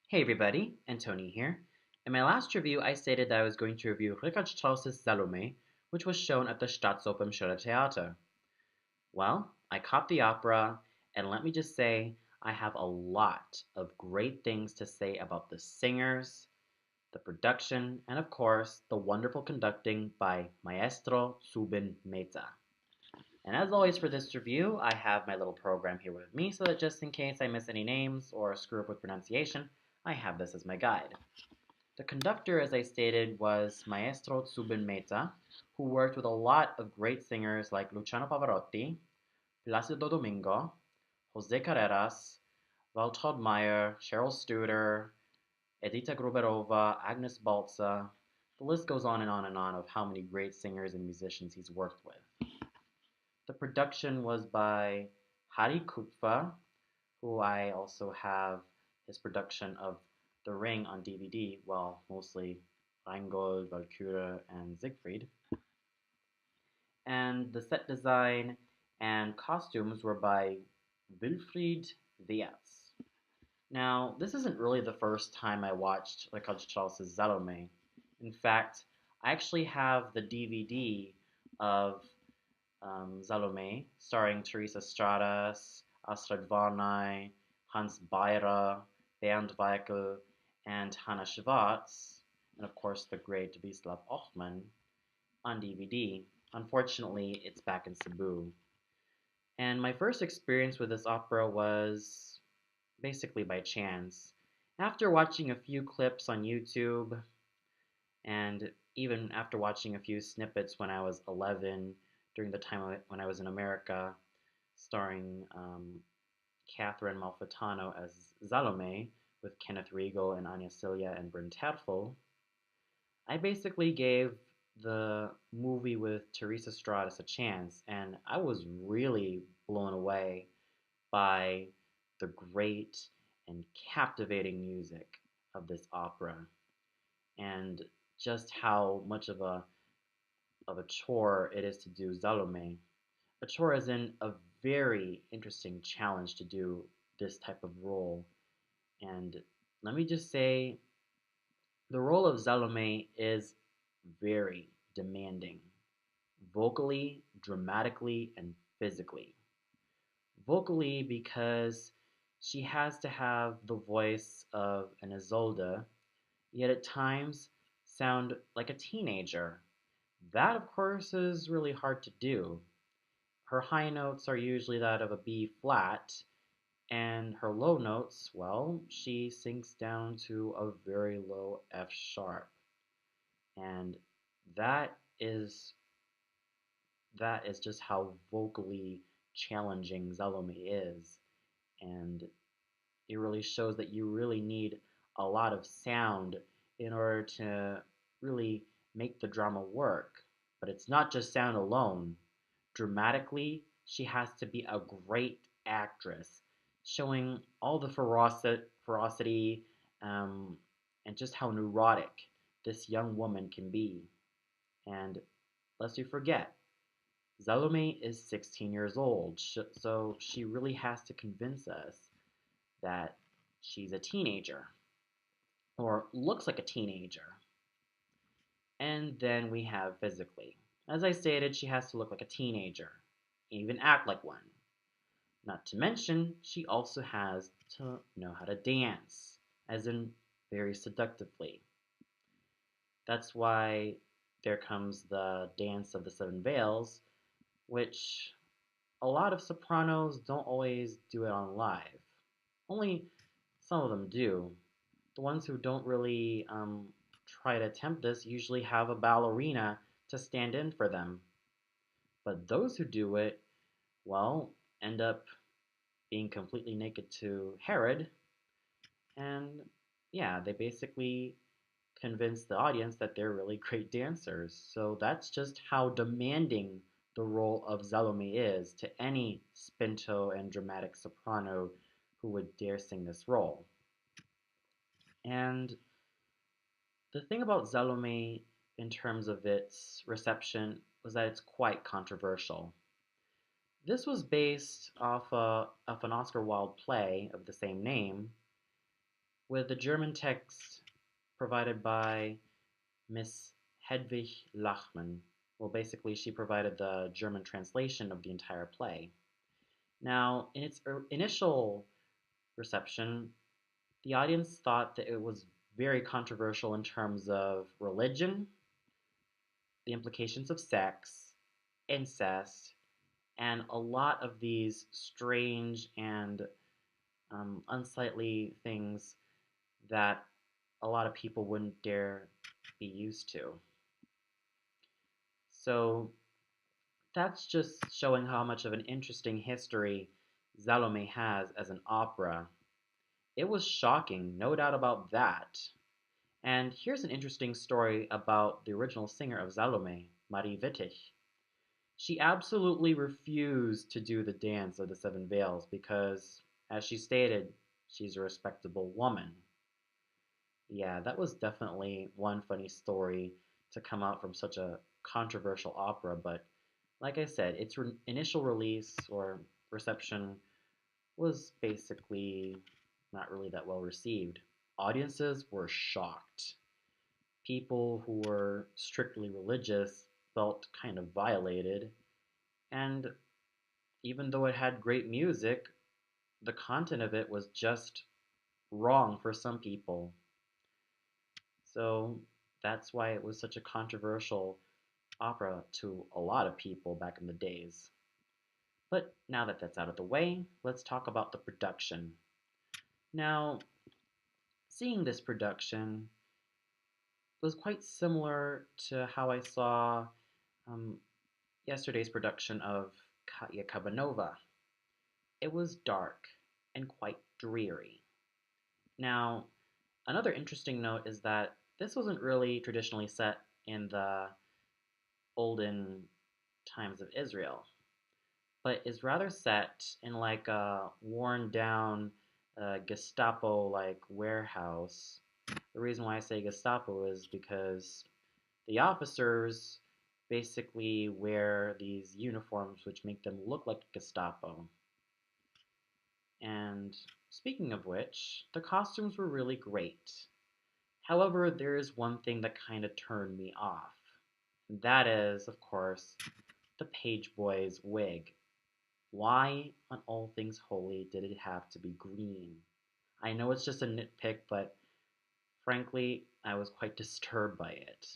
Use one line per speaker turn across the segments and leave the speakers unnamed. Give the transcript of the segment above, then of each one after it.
Hey everybody, Antoni here. In my last review, I stated that I was going to review Richard Strauss's Salome, which was shown at the Staatsoper Schiller Theater. Well, I caught the opera, and let me just say, I have a lot of great things to say about the singers, the production, and of course, the wonderful conducting by Maestro Zubin Mehta. And as always for this review, I have my little program here with me so that just in case I miss any names or screw up with pronunciation, I have this as my guide. The conductor, as I stated, was Maestro Zubin Mehta, who worked with a lot of great singers like Luciano Pavarotti, Placido Domingo, Jose Carreras, Waltraud Meyer, Cheryl Studer, Edita Gruberova, Agnes Balza. The list goes on and on and on of how many great singers and musicians he's worked with. The production was by Hari Kupfer, who I also have his production of The Ring on DVD, well, mostly Rheingold, Valkyrie, and Siegfried. And the set design and costumes were by Wilfried Diaz. Now, this isn't really the first time I watched Richard Strauss's Salome. In fact, I actually have the DVD of Salome, starring Teresa Stratas, Astrid Varnay, Hans Beyer, Bernd Weikel, and Hanna Schwarz, and of course the great Wislaw Ochman, on DVD. Unfortunately, it's back in Cebu. And my first experience with this opera was basically by chance. After watching a few clips on YouTube, and even after watching a few snippets when I was 11, during the time when I was in America, starring Catherine Malfitano as Salome, with Kenneth Riegel and Anya Celia and Bryn Terfel, I basically gave the movie with Teresa Stratas a chance, and I was really blown away by the great and captivating music of this opera, and just how much of a chore it is to do Salome. A chore is in a very interesting challenge to do this type of role. And let me just say, the role of Salome is very demanding, vocally, dramatically, and physically. Vocally, because she has to have the voice of an Isolde, yet at times sound like a teenager. That, of course, is really hard to do. Her high notes are usually that of a B flat, and her low notes, well, she sinks down to a very low F sharp. And that is that is just how vocally challenging Salome is. And it really shows that you really need a lot of sound in order to really make the drama work. But it's not just sound alone. Dramatically, she has to be a great actress, showing all the ferocity and just how neurotic this young woman can be. And lest you forget, Salome is 16 years old, so she really has to convince us that she's a teenager, or looks like a teenager. And then we have physically. As I stated, she has to look like a teenager, even act like one. Not to mention, she also has to know how to dance, as in very seductively. That's why there comes the Dance of the Seven Veils, which a lot of sopranos don't always do it on live. Only some of them do. The ones who don't really try to attempt this usually have a ballerina to stand in for them. But those who do it, well, end up being completely naked to Herod, and yeah, they basically convince the audience that they're really great dancers. So that's just how demanding the role of Salome is to any spinto and dramatic soprano who would dare sing this role. And the thing about Salome in terms of its reception was that it's quite controversial. This was based off an Oscar Wilde play of the same name, with the German text provided by Miss Hedwig Lachmann. Well, basically, she provided the German translation of the entire play. Now, in its initial reception, the audience thought that it was very controversial in terms of religion, the implications of sex, incest, and a lot of these strange and unsightly things that a lot of people wouldn't dare be used to. So that's just showing how much of an interesting history Salome has as an opera. It was shocking, no doubt about that. And here's an interesting story about the original singer of Salome, Marie Wittich. She absolutely refused to do the dance of the seven veils because, as she stated, she's a respectable woman. Yeah, that was definitely one funny story to come out from such a controversial opera, but like I said, its initial release or reception was basically not really that well received. Audiences were shocked. People who were strictly religious felt kind of violated, and even though it had great music, the content of it was just wrong for some people. So that's why it was such a controversial opera to a lot of people back in the days. But now that that's out of the way, let's talk about the production. Now, seeing this production was quite similar to how I saw um, yesterday's production of Katya Kabanova. It was dark and quite dreary. Now, another interesting note is that this wasn't really traditionally set in the olden times of Israel, but is rather set in like a worn down Gestapo like warehouse. The reason why I say Gestapo is because the officers basically wear these uniforms which make them look like Gestapo. And speaking of which, the costumes were really great. However, there is one thing that kind of turned me off. And that is, of course, the page boy's wig. Why, on all things holy, did it have to be green? I know it's just a nitpick, but frankly, I was quite disturbed by it.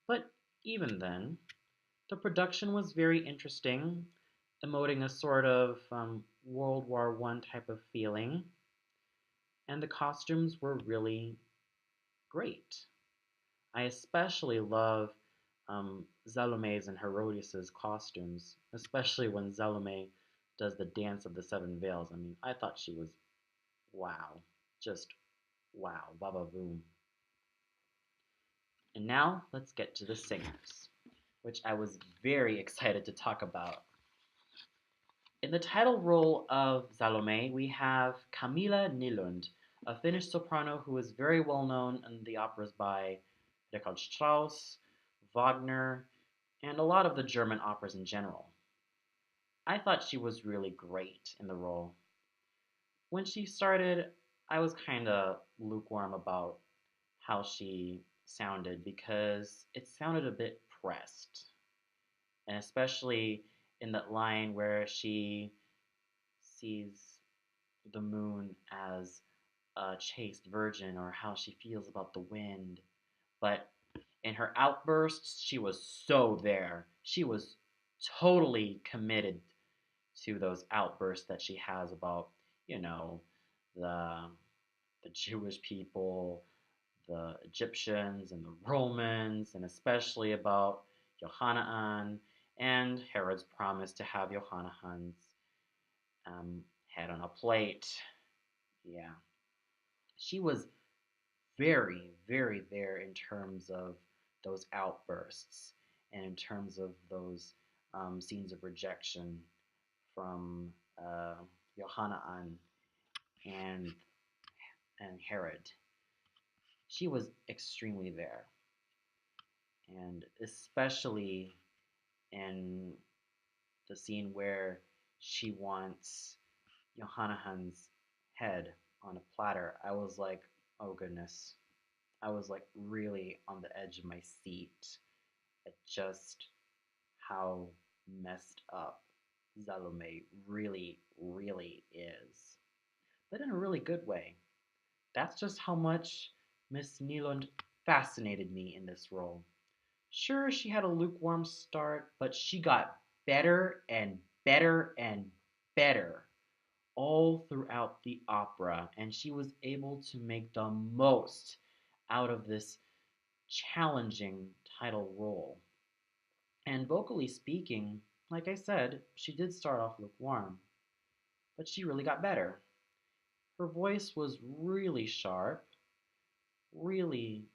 But even then, the production was very interesting, emoting a sort of World War I type of feeling, and the costumes were really great. I especially love Salome's and Herodias's costumes, especially when Salome does the dance of the seven veils. I mean, I thought she was wow, just wow, baba boom. And now let's get to the singers, which I was very excited to talk about. In the title role of Salome, we have Camilla Nylund, a Finnish soprano who is very well known in the operas by Richard Strauss, Wagner, and a lot of the German operas in general. I thought she was really great in the role. When she started, I was kind of lukewarm about how she sounded because it sounded a bit pressed. And especially in that line where she sees the moon as a chaste virgin or how she feels about the wind. But in her outbursts, she was so there. She was totally committed to those outbursts that she has about, you know, the the Jewish people, the Egyptians and the Romans, and especially about Johanaan and Herod's promise to have Johannaan's head on a plate. Yeah, she was very, very there in terms of those outbursts and in terms of those scenes of rejection from Johanaan and and Herod. She was extremely there, and especially in the scene where she wants Johannaan's head. on a platter, I was like, oh goodness. I was like really on the edge of my seat at just how messed up Salome really, really is. But in a really good way. That's just how much Miss Neeland fascinated me in this role. Sure, she had a lukewarm start, but she got better and better and better all throughout the opera, and she was able to make the most out of this challenging title role. And vocally speaking, like I said, she did start off lukewarm, but she really got better. Her voice was really sharp, really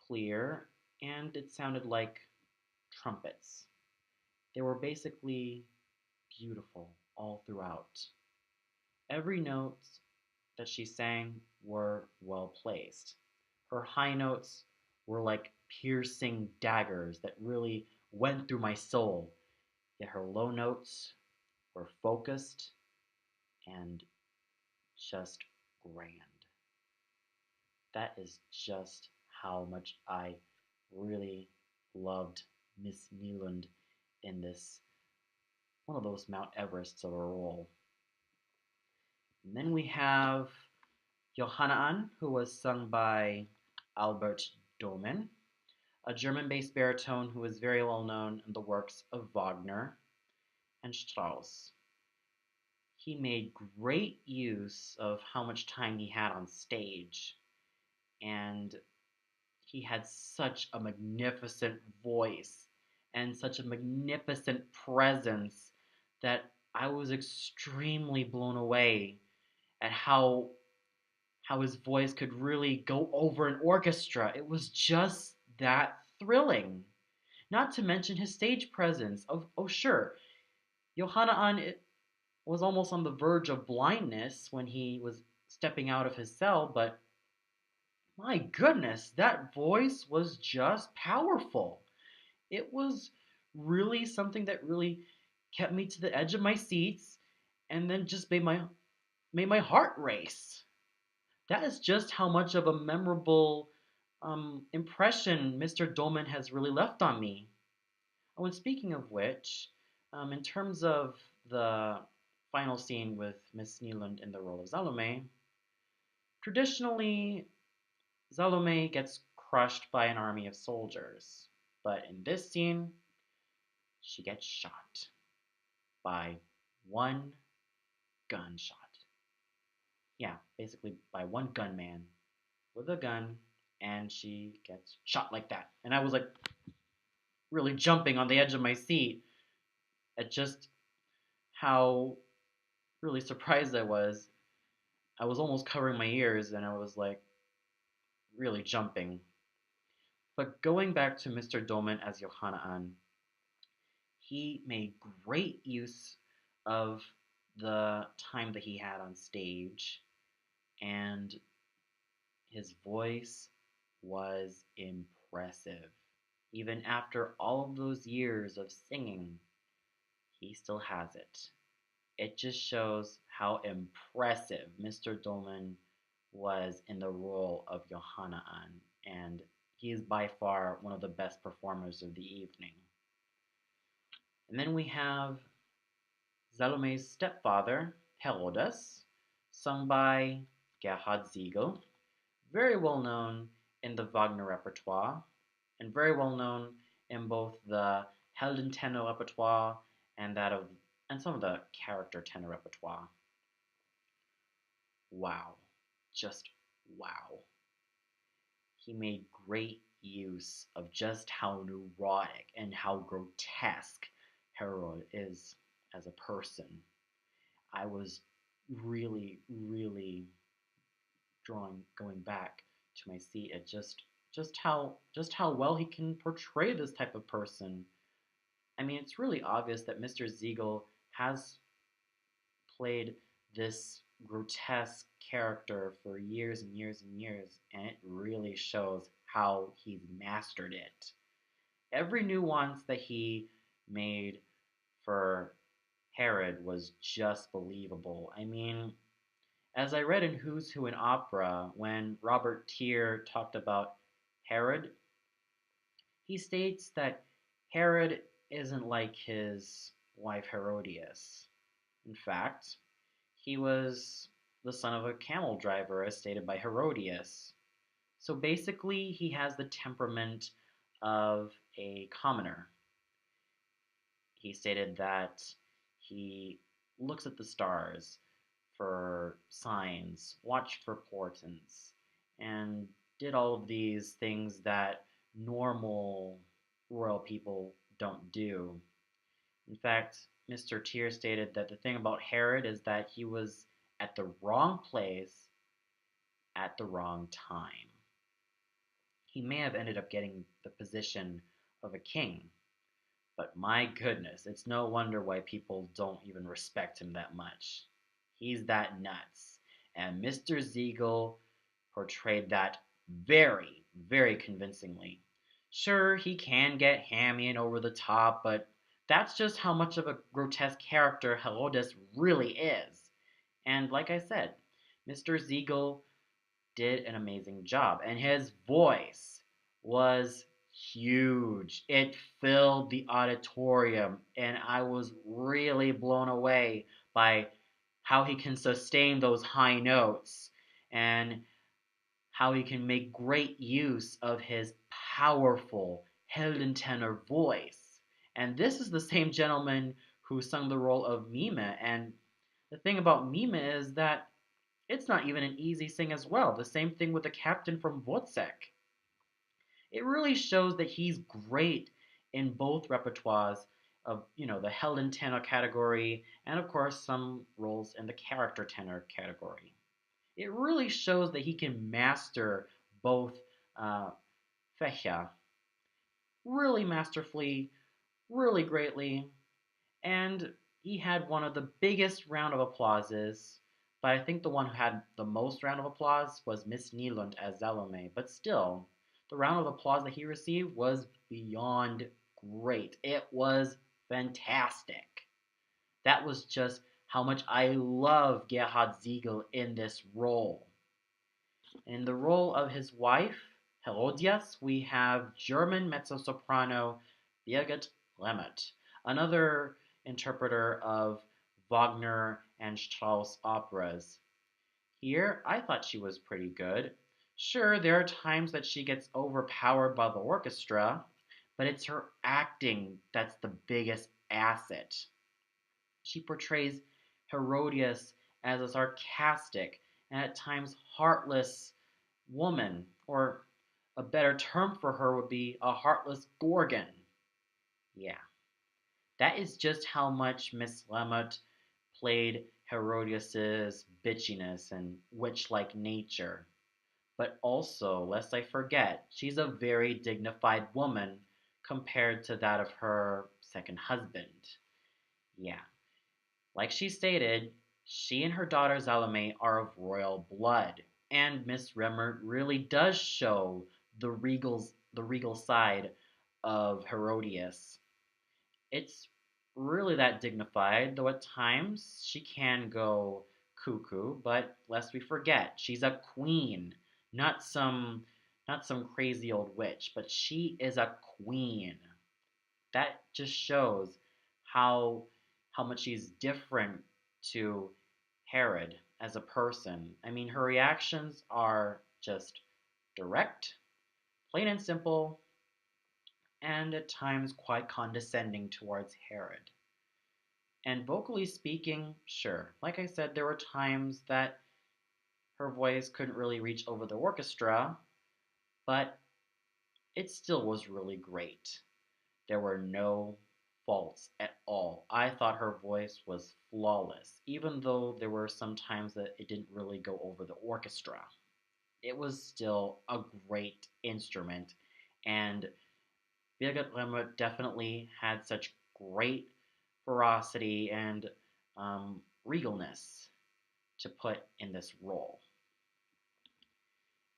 clear, and it sounded like trumpets. They were basically beautiful all throughout. Every note that she sang were well placed. Her high notes were like piercing daggers that really went through my soul, yet her low notes were focused and just grand. That is just how much I really loved Miss Neeland in this one of those Mount Everests of a role. And then we have Johanna, who was sung by Albert Domen, a German-based baritone who is very well known in the works of Wagner and Strauss. He made great use of how much time he had on stage, and he had such a magnificent voice and such a magnificent presence that I was extremely blown away at how his voice could really go over an orchestra. It was just that thrilling. Not to mention his stage presence. Oh sure, Johanna it was almost on the verge of blindness when he was stepping out of his cell, but my goodness, that voice was just powerful. It was really something that really kept me to the edge of my seats and then just made my heart race. That is just how much of a memorable impression Mr. Dolman has really left on me. Oh, and speaking of which, in terms of the final scene with Miss Neeland in the role of Salome, traditionally Salome gets crushed by an army of soldiers, but in this scene, she gets shot by one gunshot. Yeah, basically by one gunman with a gun, and she gets shot like that. And I was like really jumping on the edge of my seat at just how really surprised I was. I was almost covering my ears, and I was like really jumping. But going back to Mr. Dolman as Johanna, he made great use of the time that he had on stage, and his voice was impressive. Even after all of those years of singing, he still has it. It just shows how impressive Mr. Dolman was in the role of Johanna, and he is by far one of the best performers of the evening. And then we have Salome's stepfather, Herodes, sung by Gerhard Siegel, very well known in the Wagner repertoire, and very well known in both the Heldentenor repertoire and that of and some of the character tenor repertoire. Wow. Just wow. He made great use of just how neurotic and how grotesque Harold is as a person. I was really, really going back to my seat at just how well he can portray this type of person. I mean, it's really obvious that Mr. Siegel has played this grotesque character for years and years and years, and it really shows how he's mastered it. Every nuance that he made for Herod was just believable. I mean, As I read in Who's Who in Opera, when Robert Tier talked about Herod, he states that Herod isn't like his wife Herodias. In fact, he was the son of a camel driver, as stated by Herodias. So basically, he has the temperament of a commoner. He stated that he looks at the stars for signs, watched for portents, and did all of these things that normal royal people don't do. In fact, Mr. Tier stated that the thing about Herod is that he was at the wrong place at the wrong time. He may have ended up getting the position of a king, but my goodness, it's no wonder why people don't even respect him that much. He's that nuts. And Mr. Siegel portrayed that very, very convincingly. Sure, he can get hammy and over the top, but that's just how much of a grotesque character Herodes really is. And like I said, Mr. Siegel did an amazing job, and his voice was huge. It filled the auditorium, and I was really blown away by how he can sustain those high notes and how he can make great use of his powerful Heldentenor voice. And this is the same gentleman who sung the role of Mime. And the thing about Mime is that it's not even an easy sing as well. The same thing with the captain from Wozzeck. It really shows that he's great in both repertoires of, the Helden tenor category and of course some roles in the character tenor category. It really shows that he can master both uh, fächer really masterfully, really greatly, and he had one of the biggest round of applauses. But I think the one who had the most round of applause was Miss Nylund as Salome. But still, the round of applause that he received was beyond great. It was fantastic. That was just how much I love Gerhard Siegel in this role. In the role of his wife, Herodias, we have German mezzo-soprano Birgit Lemmert, another interpreter of Wagner and Strauss operas. Here, I thought she was pretty good. Sure, there are times that she gets overpowered by the orchestra, but it's her acting that's the biggest asset. She portrays Herodias as a sarcastic and at times heartless woman, or a better term for her would be a heartless gorgon. Yeah, that is just how much Miss Lamont played Herodias's bitchiness and witch-like nature. But also, lest I forget, she's a very dignified woman compared to that of her second husband. Yeah, like she stated, she and her daughter Salome are of royal blood, and Miss Remert really does show the regal side of Herodias. It's really that dignified, though at times she can go cuckoo, but lest we forget, she's a queen, not some not some crazy old witch, but she is a queen. That just shows how how much she's different to Herod as a person. I mean, her reactions are just direct, plain and simple, and at times quite condescending towards Herod. And vocally speaking, sure, like I said, there were times that her voice couldn't really reach over the orchestra, but it still was really great. There were no faults at all. I thought her voice was flawless, even though there were some times that it didn't really go over the orchestra. It was still a great instrument, and Birgit Lemmer definitely had such great ferocity and regalness to put in this role.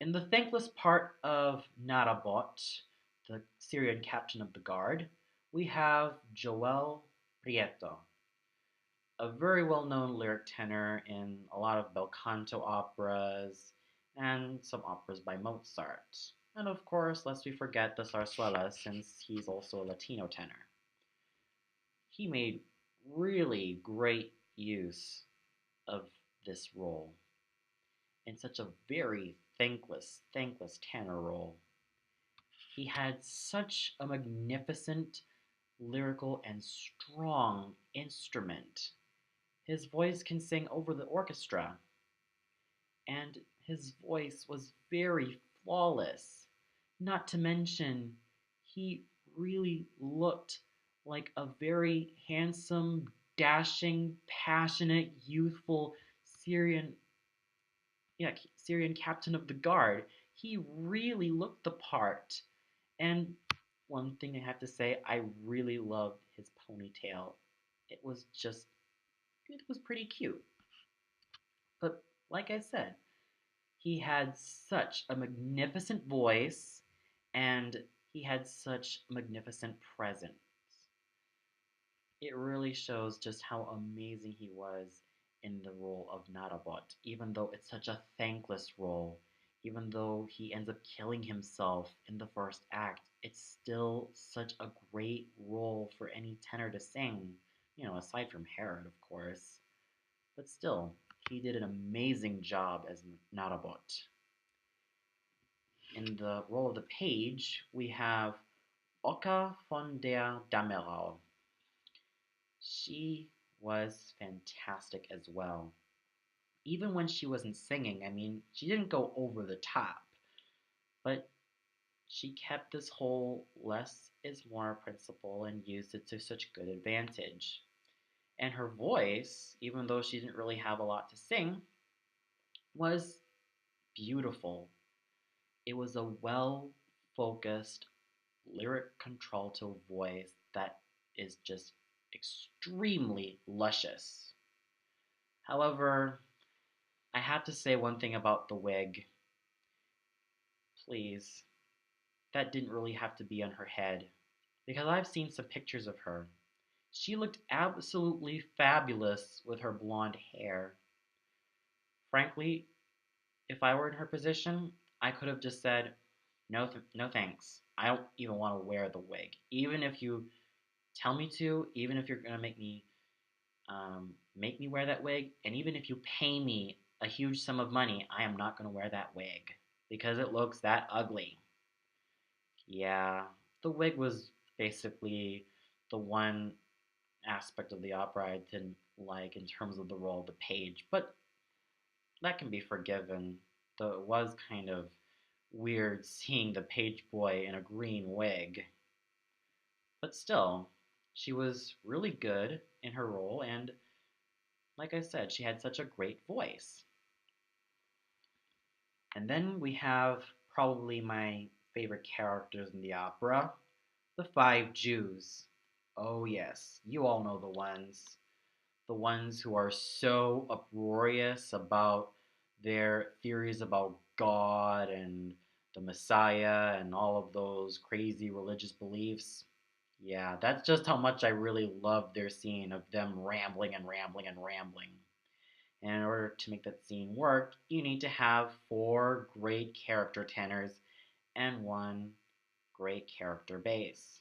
In the thankless part of Narabot, the Syrian captain of the guard, we have Joel Prieto. a very well-known lyric tenor in a lot of bel canto operas and some operas by Mozart. And of course, lest we forget the zarzuela, since he's also a Latino tenor. He made really great use of this role in such a very thankless tenor role. He had such a magnificent, lyrical, and strong instrument. His voice can sing over the orchestra, and his voice was very flawless. Not to mention, he really looked like a very handsome, dashing, passionate, youthful Syrian, yeah, Syrian captain of the guard. He really looked the part. And one thing I have to say, I really loved his ponytail. It was just, it was pretty cute. But like I said, he had such a magnificent voice and he had such magnificent presence. It really shows just how amazing he was in the role of Narabot, even though it's such a thankless role. Even though he ends up killing himself in the first act, it's still such a great role for any tenor to sing, aside from Herod, of course. But still, he did an amazing job as Narabot. In the role of the page, we have Oka von der Damerau. She was fantastic as well. Even when she wasn't singing, I mean, she didn't go over the top, but she kept this whole less is more principle and used it to such good advantage. And her voice, even though she didn't really have a lot to sing, was beautiful. It was a well focused lyric contralto voice that is just extremely luscious. However, I have to say one thing about the wig. Please, that didn't really have to be on her head, because I've seen some pictures of her. She looked absolutely fabulous with her blonde hair. Frankly, if I were in her position, I could have just said, no, no thanks. I don't even want to wear the wig. Even if you tell me to, even if you're gonna make me wear that wig, and even if you pay me a huge sum of money, I am not gonna wear that wig because it looks that ugly. Yeah, the wig was basically the one aspect of the opera I didn't like in terms of the role of the page, but that can be forgiven, though it was kind of weird seeing the page boy in a green wig. But still, she was really good in her role, and like I said, she had such a great voice. And then we have probably my favorite characters in the opera, the five Jews. Oh, yes, you all know the ones. The ones who are so uproarious about their theories about God and the Messiah and all of those crazy religious beliefs. Yeah, that's just how much I really love their scene of them rambling and rambling and rambling. And in order to make that scene work, you need to have four great character tenors and one great character bass.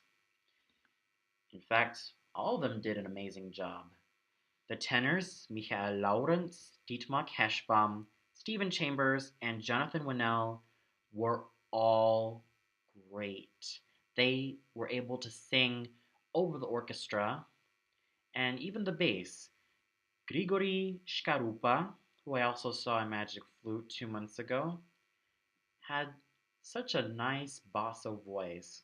In fact, all of them did an amazing job. The tenors, Michael Lawrence, Dietmar Keschbaum, Stephen Chambers, and Jonathan Winnell, were all great. They were able to sing over the orchestra, and even the bass. Grigory Shkarupa, who I also saw in Magic Flute 2 months ago, had such a nice basso voice.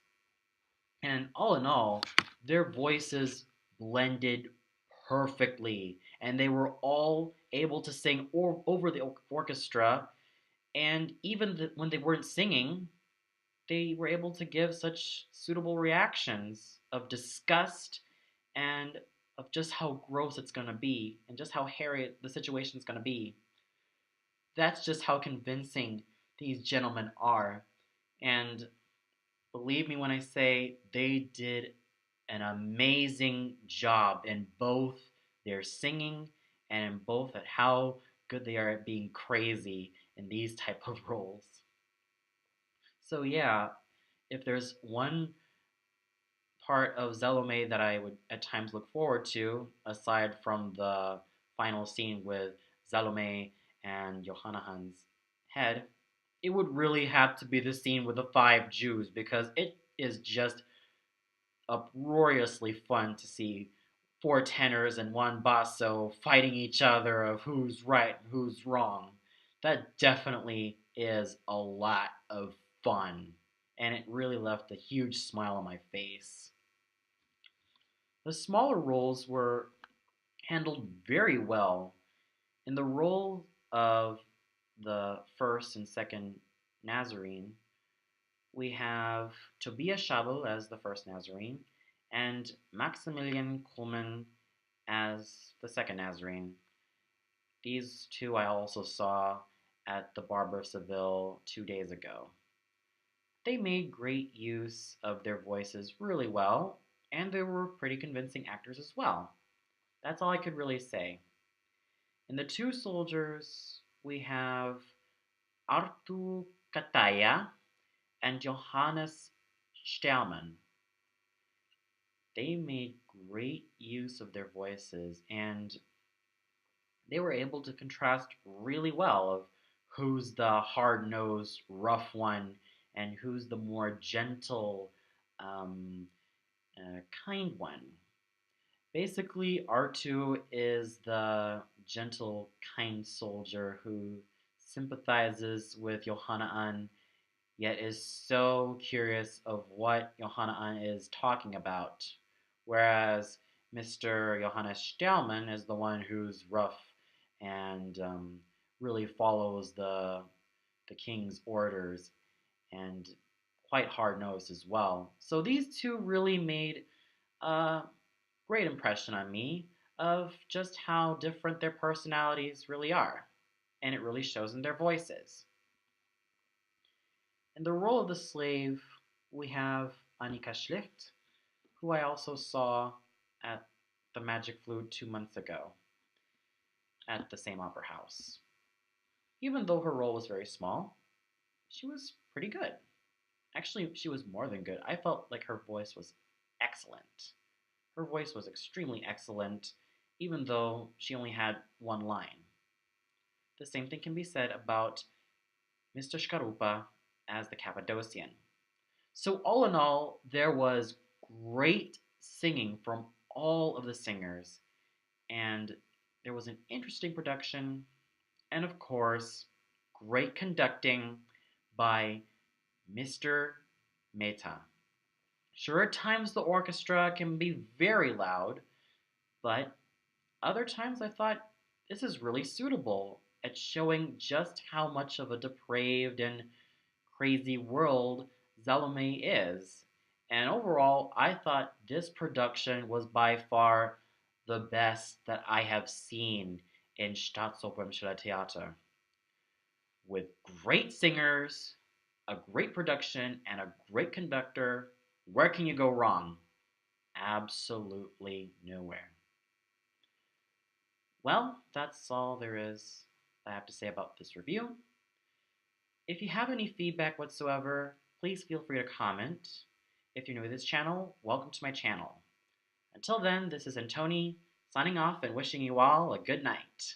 And all in all, their voices blended perfectly, and they were all able to sing over the orchestra. And even when they weren't singing, they were able to give such suitable reactions of disgust and of just how gross it's going to be and just how hairy the situation's going to be. That's just how convincing these gentlemen are. And believe me when I say they did an amazing job in both their singing and in both at how good they are at being crazy in these type of roles. So yeah, if there's one part of Zelome that I would at times look forward to, aside from the final scene with Zelome and Johannahan's head, it would really have to be the scene with the five Jews because it is just uproariously fun to see four tenors and one basso fighting each other of who's right and who's wrong. That definitely is a lot of fun, and it really left a huge smile on my face. The smaller roles were handled very well. In the role of the first and second Nazarene, we have Tobias Schabel as the first Nazarene and Maximilian Kuhlmann as the second Nazarene. These two I also saw at the Barber of Seville 2 days ago. They made great use of their voices really well, and they were pretty convincing actors as well. That's all I could really say. In the two soldiers, we have Artu Kataya and Johannes Stellmann. They made great use of their voices and they were able to contrast really well of who's the hard-nosed, rough one and who's the more gentle, um, kind one. Basically, R2 is the gentle, kind soldier who sympathizes with Johanna, yet is so curious of what Johanna is talking about. Whereas Mr. Johannes Stellman is the one who's rough and really follows the king's orders and quite hard nosed as well. So these two really made a great impression on me of just how different their personalities really are, and it really shows in their voices. In the role of the slave, we have Annika Schlicht, who I also saw at the Magic Flute 2 months ago at the same opera house. Even though her role was very small, she was pretty good. Actually, she was more than good. I felt like her voice was excellent. Her voice was extremely excellent, even though she only had one line. The same thing can be said about Mr. Shkarupa as the Cappadocian. So, all in all, there was great singing from all of the singers, and there was an interesting production, and of course, great conducting by Mr. Mehta. Sure, at times the orchestra can be very loud, but other times I thought this is really suitable at showing just how much of a depraved and crazy world Salome is. And overall, I thought this production was by far the best that I have seen in Staatsoper and Schiller Theater. With great singers, a great production, and a great conductor, where can you go wrong? Absolutely nowhere. Well, that's all there is I have to say about this review. If you have any feedback whatsoever, please feel free to comment. If you're new to this channel, welcome to my channel. Until then, this is Antoni signing off and wishing you all a good night.